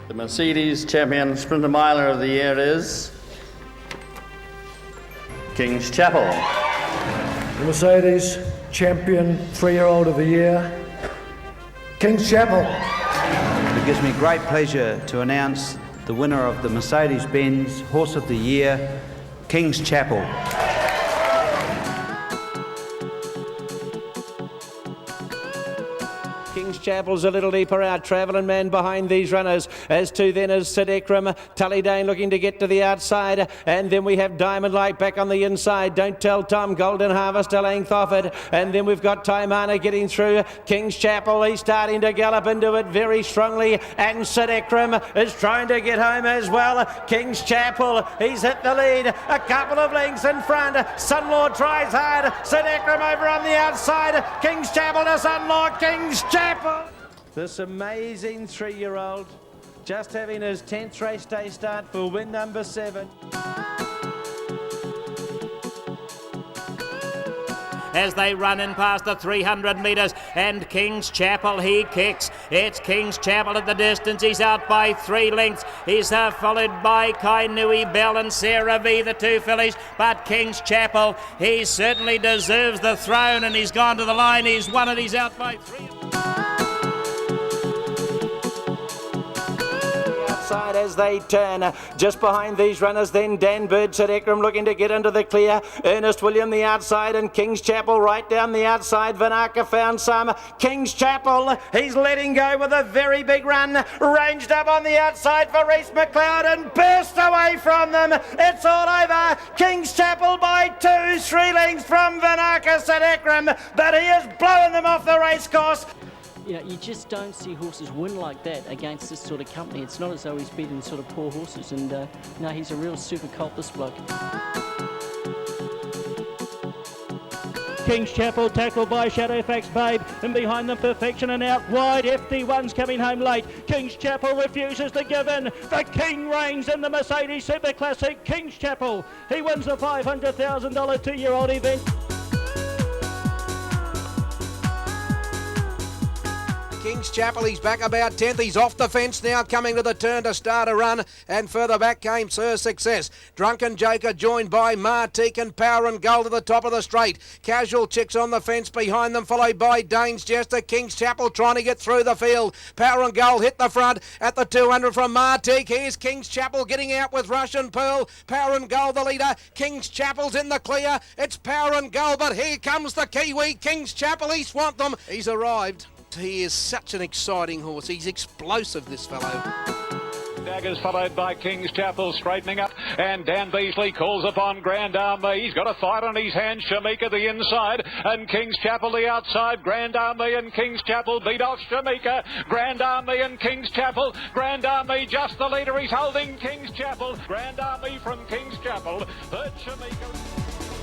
The Mercedes Champion Sprinter Miler of the Year is King's Chapel. The Mercedes Champion 3-year-old of the Year, King's Chapel. It gives me great pleasure to announce the winner of the Mercedes-Benz Horse of the Year, King's Chapel. King's Chapel's a little deeper out, travelling man behind these runners. As to then is Sid Ekram, Tullydane looking to get to the outside, and then we have Diamond Light back on the inside. Don't Tell Tom, Golden Harvest, Length off it, and then we've got Taimana getting through. King's Chapel, he's starting to gallop into it very strongly, and Sid Ekram is trying to get home as well. King's Chapel, he's hit the lead, a couple of lengths in front. Sunlaw tries hard, Sid Ekram over on the outside. King's Chapel to Sunlaw, King's Chapel. This amazing 3-year-old just having his 10th race day start for win number 7. As they run in past the 300 metres, and King's Chapel, he kicks. It's King's Chapel at the distance. He's out by 3 lengths. He's followed by Kainui Bell and Sarah V, the 2 fillies. But King's Chapel, he certainly deserves the throne, and he's gone to the line. He's won it. He's out by 3. As they turn, just behind these runners then Dan Bird, Sid Ekram looking to get into the clear, Ernest William the outside, and King's Chapel right down the outside. Vinaka found some. King's Chapel, he's letting go with a very big run, ranged up on the outside for Reese McLeod and burst away from them. It's all over. King's Chapel by 2-3 lengths from Vinaka Sid Ekram, but he is blowing them off the race course. You know, you just don't see horses win like that against this sort of company. It's not as though he's beating sort of poor horses, and no, he's a real super colt, this bloke. King's Chapel tackled by Shadowfax Babe, and behind them Perfection, and out wide FD1's coming home late. King's Chapel refuses to give in. The King reigns in the Mercedes Super Classic. King's Chapel, he wins the $500,000 2-year-old event. King's Chapel, he's back about 10th. He's off the fence now, coming to the turn to start a run, and further back came Sir Success. Drunken Joker joined by Martique and Power and Gold at the top of the straight. Casual Chicks on the fence behind them, followed by Dane's Jester. King's Chapel trying to get through the field. Power and Gold hit the front at the 200 from Martique. Here's King's Chapel getting out with Russian Pearl. Power and Gold the leader. King's Chapel's in the clear. It's Power and Gold, but here comes the Kiwi. King's Chapel, he swamped them. He's arrived. He is such an exciting horse. He's explosive, this fellow. Daggers followed by King's Chapel, straightening up, and Dan Beasley calls upon Grand Army. He's got a fight on his hands. Shamika the inside, and King's Chapel the outside. Grand Army and King's Chapel beat off Shamika. Grand Army and King's Chapel. Grand Army just the leader. He's holding King's Chapel. Grand Army from King's Chapel. Third Shamika.